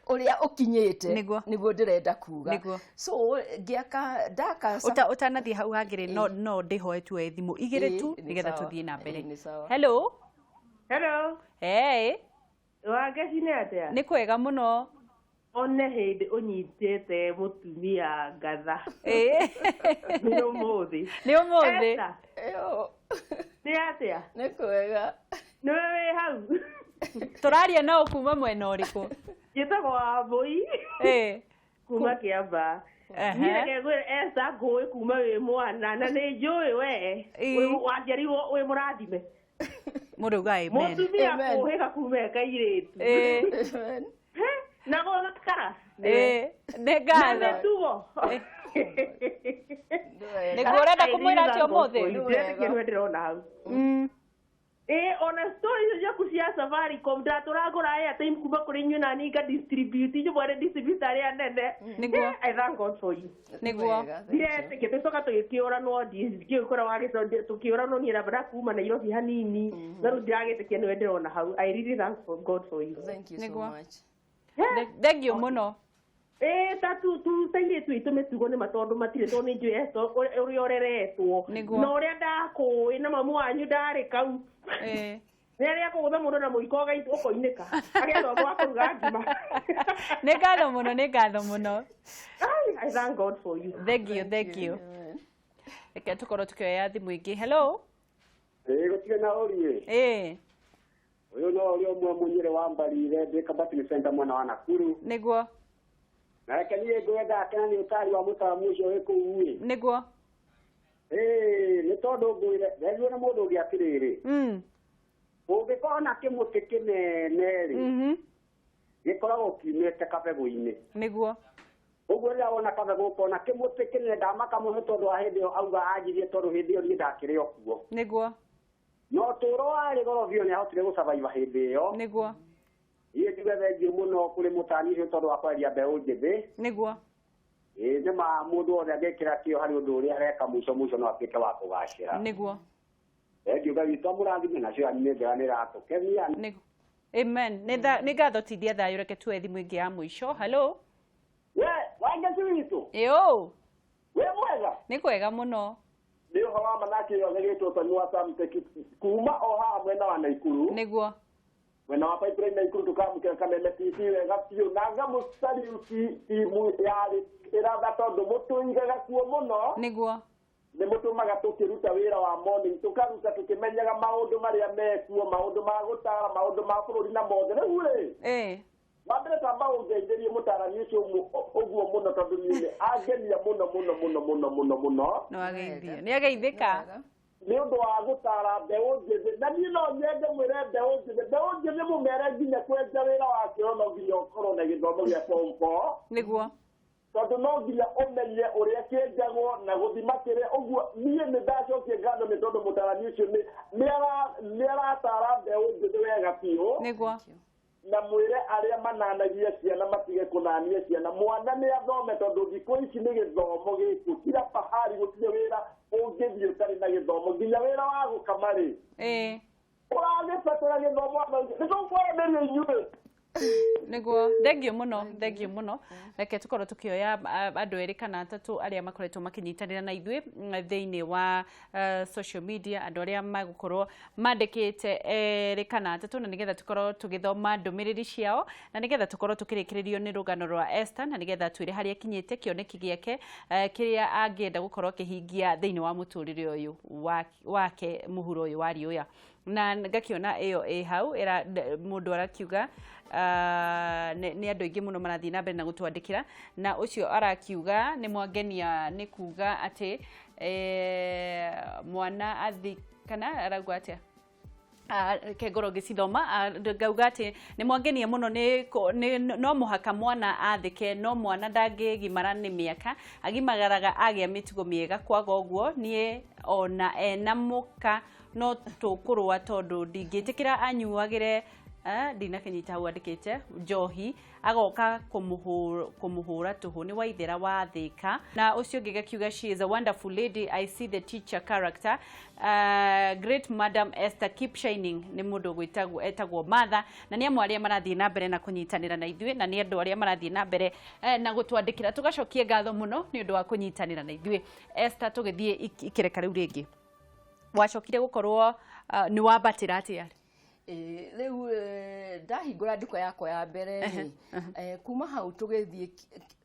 uria ukinyite niguo ndirenda kuga so ngiaka ndaka utanathie hau hangire no ndihoe tu thimu igire tu nigetha tuthie na mbere hello hey wagecine atia ni kwega muno one hindi unyitete mutumia ngatha ni umuthi ni atia ni kwega ni wewe hau turaria no kuma mwena uriku gitagwo Wambui kuma Kiamba niye kegwire Esther ngui kuma wi mwana na ni njui we wanjerirwo wi murathime muruga amen mutumia kuhiga kuma kairitu na gona kara negana tugo negorenda kumwira ati umuthi ndirona hau ona stories ya kusia Safaricom ndaturagura airtime kuma kuri nyuna na ninga distribute nyo bore distributor ya nene niguo I thank God for you niguo yes kitucoka tugikiora no ngikora wagito tukiora no nira bara kuma na irobi hanini na ndiragitikia ni wendirona hau I really thank God for you thank you so much thank you muno tu saire tu itume tugone matondu matire to ni njue esto uri oreretwo no ria ndako ina mamu wanyu ndari kau ria kugutha mundu na muiko ga ukoinika agetho gwa kuruga ngima ni ngatho muno I thank God for you thank you eke tukoro tukioya thimu ingi hello gutige na orie uyu no uri omwe munyire wa mbarire ndika battery center mwana wa Nakuru niguo na reke niĩ ngwenda akena nĩ ũtari wa mũtaramu ũcio wĩ kũu ĩ nĩguo nĩ tondũ ngwĩre thegio nĩ mũndũ ũngĩ atĩrĩrĩ ũngĩkorwo na kĩmũtĩ kĩnene rĩ gĩkoragwo kiumĩte kabegũ-inĩ nĩguo ũguo rĩrĩa wona kabegũ ũkona kĩmũtĩ kĩnene ndamaka mũhe tondũ wa hĩndĩ ĩyo auga anjirie tondũ hĩndĩ ĩyo niĩ ndakĩrĩ o kuo nĩguo no ũtũũro warĩ goro biũ nĩ ahotire gũcabaiba hĩndĩ ĩyo nĩguo iye njuge thengio mũno kũrĩ mũtani ũcio tondũ wa kweria mbeũ njĩthĩ nĩguo nĩ ma mũndũ wothe angĩkĩra kĩo harĩ ũndũ ũrĩa areka mũico no atuĩke wa kũgacĩra nĩguo thengio Ngai witũ amũrathime nacio yani nĩ njega nĩ ĩratũkenia amen nĩ ngatho tithia thayũ reke tuoe thimũ ĩngĩ ya mũico hello Wangeci witũ. Yo. We mwega. Nĩ kwega mũno. Nĩ ũhoro wa manake yothe gĩtwo Tony wa Samtech kuma o haha mwena wa Naikuru. Nĩguo. Mwena wa pipeline Naikuru tukamũkĩra Kameme TV wega biũ na ngamũcariuti timu yarĩ ĩratha tondũ mũtũigaga kuo mũno. Nĩguo. Nĩ mũtũmaga tũkĩruta wĩra wa morning tũkaruta tũkĩmenyaga maũndũ marĩa mekuo, maũndũ ma gũtara, maũndũ ma bũrũri na mothe. Rĩu rĩ. Wambere tamba ũngeithĩrie mũtarani ũcio ũguo mũno tondũ niĩ angenia mũno. No ageithio. Nĩ ageithĩka. Nĩ ũndũ wa gũtara mbeũ njĩthĩ. Na niĩ no nyende mwĩre mbeũ njĩthĩ mũmere nginya kwenja wĩra wakĩo no nginya ũkorwo na gĩthomo gĩa form 4. Nĩguo. Tondũ no nginya ũmenye ũrĩa kĩenjagwo na gũthima kĩrĩa ũguo. Niĩ nĩ ndacokia ngatho nĩ tondũ mũtarani ũcio nĩ aratara mbeũ njĩthĩ wega biũ. Nĩguo. Na mwĩre arĩa mananagia ciana matige kũnania ciana. Mwana nĩ athome tondũ thikũ ici nĩ gĩthomo gĩkũ. Kila pahari gũtirĩ wĩra ũngĩthiĩ ũtarĩ na gĩthomo. Nginya wĩra wa gũkama rĩ. Ũragĩbatara gĩthomo. Nĩ tũkwaranĩria inyuĩ. Nĩguo. Thengio mũno. Reke tũkorwo tũkĩoya andũ erĩ kana atatũ arĩa makoretwo makĩnyitanĩra na ithuĩ thĩinĩ wa social media, andũ arĩa magũkorwo mandĩkĩte erĩ kana atatũ na nĩgetha tũkorwo tũgĩthoma ndũmĩrĩri ciao na nĩgetha tũkorwo tũkĩrĩkĩrĩrio nĩ rũgano rwa Esther na nĩgetha twĩre harĩa kinyĩte kĩoneki gĩake kĩrĩa angĩenda gũkorwo akĩhingia thĩinĩ wa mũtũrĩre ũyũ wake mũhuro ũyũ wa riũa. Na ngakiona ĩyo ĩ hau mũndũ arakiuga nĩ andũ aingĩ mũno marathiĩ na mbere na gũtwandĩkĩra na ũcio arakiuga nĩ mwangenia nĩ kuga atĩ mwana athi kana arauga atĩa kengoro ngĩcithoma ngauga atĩ nĩ mwangenia mũno no mũhaka mwana athĩke no mwana ndangĩgimara nĩ mĩaka agimagaraga agĩa mĩtugo mĩega kwaga ũguo niĩ ona ena mũka no tũkũrũa tondũ ndingĩtĩkĩra anyuagĩre ndinakenyita hau andĩkĩte njohi agoka kũmũhũra tũhũ nĩ Waithera wa Thĩka na ũcio ũngĩ gakiuga she is a wonderful lady. I see the teacher character. Great Madam Esther, keep shining. Nĩ mũndũ etagwo Martha na nĩ amwe arĩa marathiĩ na mbere na kũnyitanĩra na ithuĩ na nĩ andũ arĩa marathiĩ na mbere na gũtwandĩkĩra tũgacokie ngatho mũno nĩ ũndũ wa kũnyitanĩra na ithuĩ. Esther, tũgĩthiĩ ikĩreka rĩu rĩngĩ wacokire gũkorwo nĩ wambatĩra atĩa? Rĩu ndahingũra nduka yakwa ya mbere kuma hau tũgĩthiĩ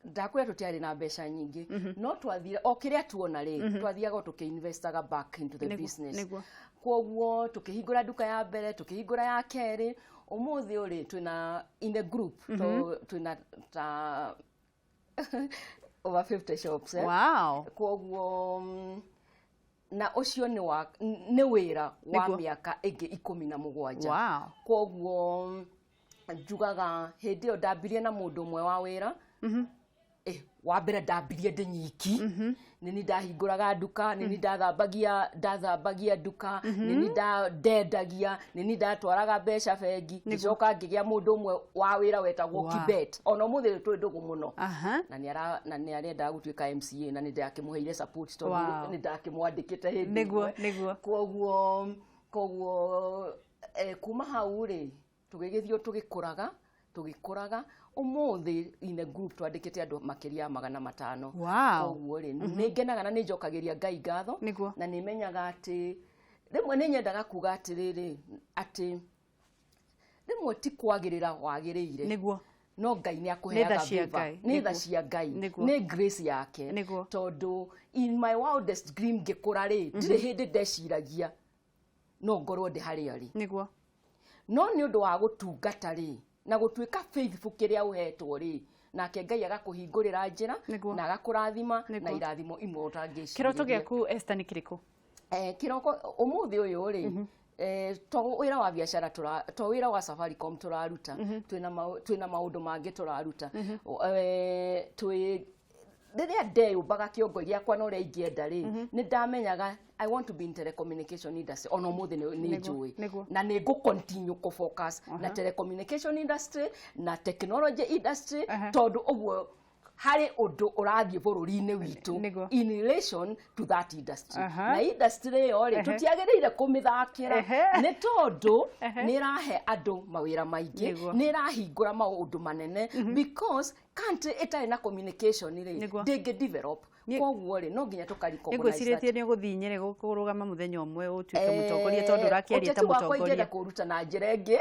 ndakwĩra tũtiarĩ na mbeca nyingĩ no twathire o kĩrĩa tuona rĩ twathiaga tũkĩinvestaga back into the business. Kwoguo tũkĩhingũra nduka ya mbere tũkĩhingũra ya kerĩ ũmũthĩ ũrĩ twĩna in the group twĩna ta over 50 shops. Wow. Kwoguo na ũcio nĩ wĩra wa mĩaka ĩngĩ 17. Wow. Kwoguo njugaga hĩndĩ ĩyo ndambirie na mũndũ ũmwe wa wĩra wa mbere ndambirie ndĩ nyiki nini ndahingũraga nduka nini ndathambagia nduka nini ndendagia nini ndatwaraga mbeca bengi ngicoka ngĩgĩa mũndũ ũmwe wa wĩra wetagwo Kibet ona mũthĩ twĩ ndũgũ mũno na nĩ arenda gũtuĩka MCA na nĩ ndakĩmũheire support tondũ nĩ ndakĩmwandĩkĩte hĩndĩ nĩguo koguo kuma hau rĩ tũgĩgĩthiĩ tũgĩkũraga ũmũthĩ in a group twandĩkĩte andũ makĩria 500. Koguo rĩ nĩ ngenaga na nĩ njokagĩria Ngai ngatho na nĩ menyaga atĩ rĩmwe nĩ nyendaga kuga atĩrĩrĩ atĩ rĩmwe ti kwagĩrĩra wagĩrĩire no Ngai nĩ akũheaga favor nĩ tha cia Ngai nĩ grace yake tondũ in my wildest dream ngĩkũra rĩ ndirĩ hĩndĩ ndeciragia no ngorwo ndĩ harĩa rĩ no nĩ ũndũ wa gũtungata rĩ na gũtuĩka faithful kĩrĩa ũhetwo rĩ nake Ngai agakũhingũrĩra njĩra na agakũrathima na irathimo imwe ũtangĩciria. Kĩroto gĩaku Esther nĩ kĩrĩkũ? Kĩroko ũmũthĩ ũyũ rĩ to wĩra wa biacara to wĩra wa Safaricom tũraruta twĩna maũndũ mangĩ tũraruta rĩrĩa ndeyũmbaga kĩongo gĩakwa na ũrĩa ingĩenda rĩ nĩ ndamenyaga I want to be in telecommunication industry ona ũmũthĩ nĩ njũĩ na nĩ continue focus na telecommunication industry na technology industry tondũ ũguo hari undu urathie bururi-ini witu in relation to that industry na industry yo ri tutiagirire kumithakira ni tondu ni rahe andu mawira maingi ni rahingura maundu manene because country itari na communication ri ndingi develop koguo ri no nginya tukariko ngwiciritie ni guthii kurugama muthenya umwe utuike mutongoria tondu rakiaria ta mutongoria kuruta na njira ingi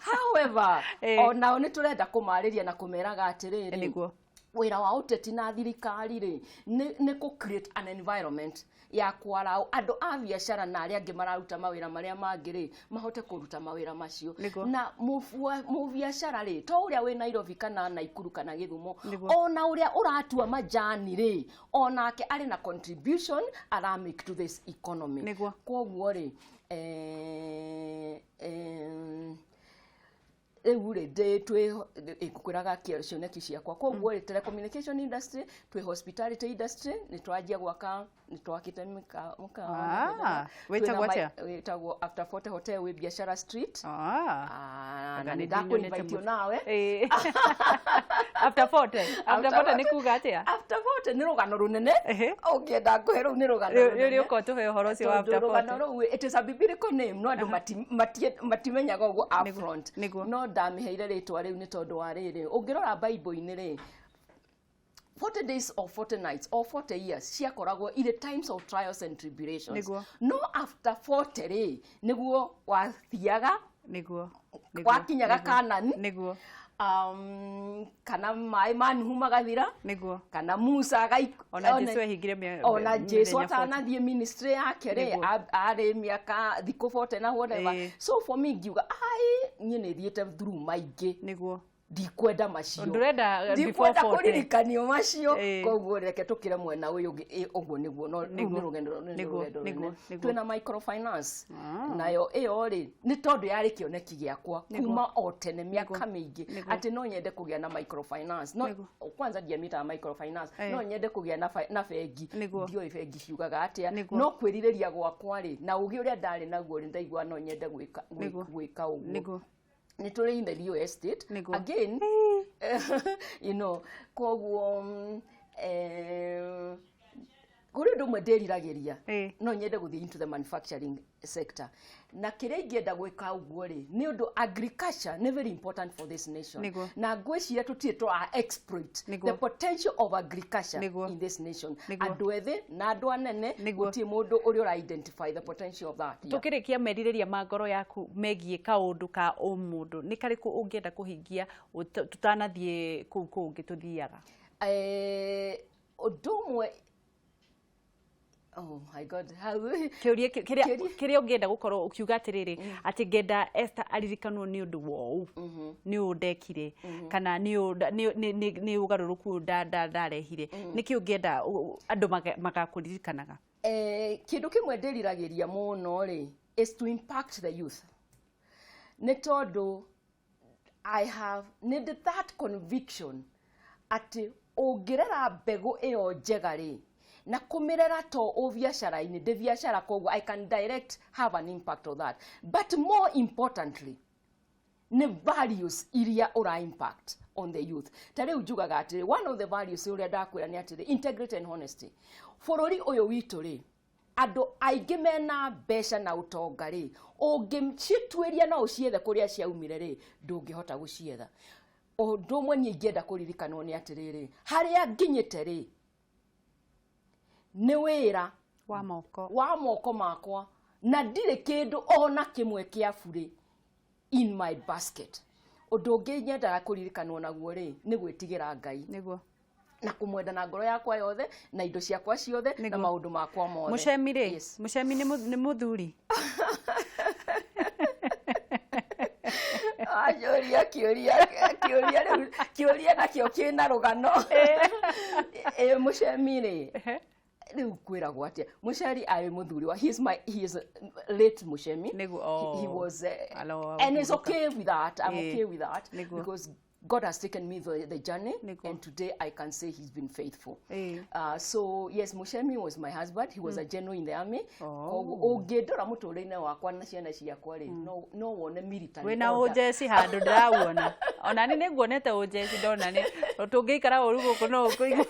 however ona ni turenda kumariria na kumeraga atiriri wira wa uteti na thirikari ri ni ku create an environment ya kwara andu a biashara na aria angi mararuta mawira maria mangi ri mahote kuruta mawira macio na mu biashara ri to uria we Nairobi kana Naikuru kana Githumo ona uria uratua majani ri onake ari na contribution ara make to this economy koguo ri ewure de twe ikukwiraga cioneki ciakwa koguo ri telecommunication industry twe hospitality industry ni twajia gwaka ni twakite wetagwo After 40 Hotel we Biashara Street na ndakuinvite nawe After 40 ni kuga atia After 40 ni rugano runene ukienda kuheru ni rugano runene ri uko tuhe uhoro cio After 40 it is a biblical name no andu matimenyaga uguo upfront no ndamiheire ritwa riu ni tondu wa riri ungirora Bible-ini ri 40 days or 40 nights or 40 years ciakoragwo in the times of trials and tribulations no after 40 ri niguo wathiaga wakinyaga Kanani kana mai manhu magathira kana Musa ona Jesu atanathie ministry yake ri ari miaka thikũ 40 na whatever so for me ngiuga nie ni thiete through maingi ndikwenda macio ndurenda before 40 kuririkanio macio koguo reke tukire mwena uyu uguo niguo no ni rugendo twina microfinance nayo iyo ri ni tondu yari kioneki giakwa kuma o tene miaka mingi ati no nyende kugia na microfinance no kwanza ndiamita microfinance no nyende kugia na bengi ndio bengi ciugaga atia no kwiririria gwakwa ri na ugi uria ndari naguo ri ndaigua no nyende gwika uguo ni tuli in the real estate again you know koguo kuri ndumwe ndiriragiria no nyende guthii into the manufacturing sector na kiria ingienda gwika uguo ri ni undu agriculture ni very important for this nation na ngwiciria tutie to exploit the potential of agriculture in this nation andu ethi na andu anene gutie mundu uri ura identify the potential of that tukirikia meririria magoro yaku megie kaundu ka umundu ni kariku ungienda kuhingia tutanathie ku ngituthiaga udumwe oh my god how kiria ungienda gukorwo ukiuga atiriri ati ngenda Esther aririkanwo ni undu wou ni undekire kana ni ugaruruku ndarehire niki ungienda andu magakuririkanaga kindu kimwe ndiriragiria muno ri is to impact the youth ni tondu I have need that conviction ati ungirera mbegu iyo njega ri na kumirera to o biashara-ini de biashara koguo I can direct have an impact on that but more importantly ne values iria ura impact on the youth tare ujugaga atire one of the values uria ndakwira ni atire integrity and honesty forori uyu witu ri andu aingi mena besha na utonga ri ungimchitweria na uciethe kuria ciaumire ri ndungihota gucietha undu mwe ni ngienda kuririkanwo ni atiriri haria nginyite ri ni wira wa moko makwa na ndire kindu ona kimwe kia buri in my basket undu ungi nyendaga kuririkanwo naguo ri ni gwitigira Ngai niguo na kumwenda na ngoro yakwa yothe na indo ciakwa ciothe na maundu makwa mothe mucemire mucemi ni muthuri kiuria nakio kina rugano mucemire riu kwiragwo atia muceri ari muthuri wa he is late Muchemi he was and it's okay with that I'm okay with that because God has taken me the journey, and today I can say he's been faithful. So yes, Mushemi was my husband. He was a general in the army. Ungĩndora mũtũrĩre-inĩ wakwa na ciana ciakwa rĩ, no wone military. Wĩna ũjeci handũ ndĩrawona. Ona ni nĩnguonete ũjeci ndona nĩ tũngĩikara ũru gũkũ no ũkũigua.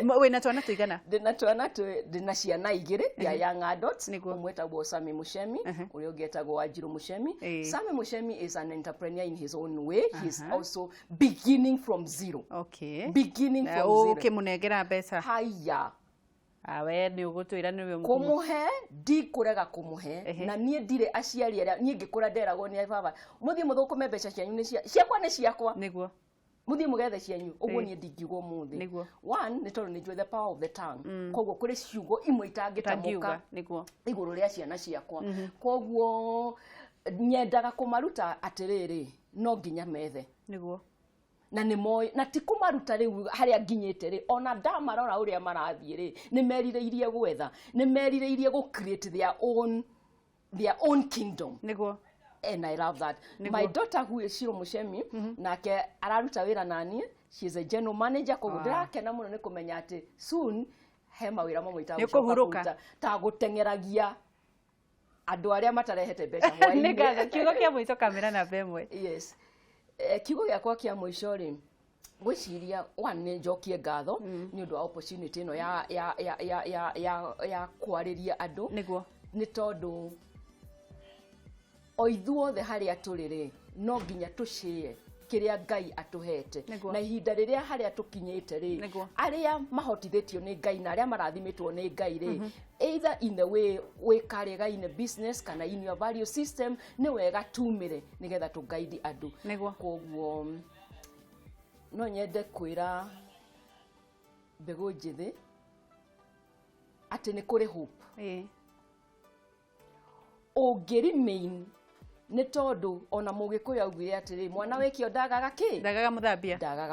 Wĩna twana tũigana? Ndĩna ciana igĩrĩ ya young adults. Ũmwe etagwo Sami Mushemi, ũrĩa ũngĩ etagwo Wanjiru Mushemi. Sami Mushemi is an entrepreneur in his own way. He's also beginning from zero. Okay. Beginning from zero. Ũkĩmũnengera mbeca. Haya. Awe nĩ ũgũtwĩra nĩwe kũmũhe ndikũrega kũmũhe na niĩ ndirĩ aciari arĩa niĩ ngĩkũra nderagwo nĩ baba mũthiĩ mũthũkũme mbeca cianyu nĩ ciakwa nĩ ciakwa nĩguo mũthiĩ mũgethe cianyu ũguo niĩ ndingiuga ũmũthĩ one nĩ tondũ nĩ njũĩ the power of the tongue koguo kũrĩ ciugo imwe itangĩtamuka igũrũ rĩa ciana ciakwa koguo nyendaga kũmaruta atĩrĩrĩ no nginya methe nĩguo na nĩ moĩ na ti kũmaruta rĩu harĩa nginyĩte rĩ ona ndamarora ũrĩa marathiĩ rĩ nĩ merirĩirie gwetha nĩ merirĩirie gũ create their own kingdom nĩguo and I love that. My daughter who is Shiro Mushemi nake araruta wĩra naniĩ, she is a general manager koguo ndirakena mũno nĩ kũmenya atĩ soon he mawĩra mamwe itagũcoka ta gũteng'eragia andũ arĩa matarehete mbeca hwaĩ-inĩ. Nĩngatho kiugo kĩa mũico kamera namba ĩmwe. Yes. Kiugo gĩakwa kĩa mũico rĩ gwĩciria nĩ njokie ngatho nĩ ũndũ wa opportunity ĩno ya kwarĩria andũ nĩ tondũ o ithuothe harĩa tũrĩ rĩ no nginya tũcĩe kĩrĩa Ngai atũhete na ihinda rĩrĩa harĩa tũkinyĩte rĩ arĩa mahotithĩtio nĩ Ngai na arĩa marathimĩtwo nĩ Ngai rĩ either in the way wĩkarĩga in a business kana in your value system nĩ wega tumĩre nĩgetha tũgaidi andũ koguo no nyende kwĩra mbegũ njĩthĩ atĩ nĩ kũrĩ hope ũngĩremain nĩ tondũ ona Mũgĩkũyũ augire atĩrĩ mwana wĩkio ndagaga kĩ ndagaga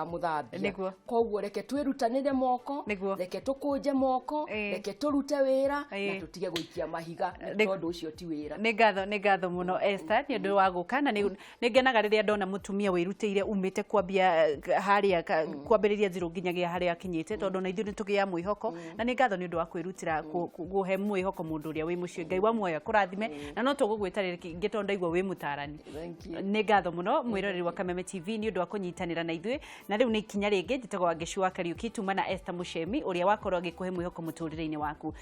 mũthambia koguo reke twĩrutanĩre moko reke tũkũnje moko reke tũrute wĩra na tũtige gũikia mahiga tondũ ũcio ti wĩra. Nĩ ngatho mũno Esther nĩ ũndũ wa gũka na nĩ ngenaga rĩrĩa ndona mũtumia wĩrutĩire umĩte kwambia harĩa kwambĩrĩria zero nginyagia harĩa akinyĩte tondũ na ithuĩ nĩ tũgĩa mwĩhoko na nĩ ngatho nĩ ũndũ wa kwĩrutĩra kũhe mwĩhoko mũndũ ũrĩa wĩ mũciĩ Ngai wa muoya kũrathime na no tũgũgwĩtarĩra kĩngĩ tondũ ndaigua wĩ mũtarani. Nĩ ngatho mũno mwĩroreri wa Kameme TV nĩ ũndũ wa kũnyitanĩra na ithuĩ na rĩu nĩ ikinya rĩngĩ njĩtagwo Wangeci wa Kariuki tuma na Esther Mushemi ũrĩa wakorwo agĩkũhe mwĩhoko mũtũrĩre-inĩ waku.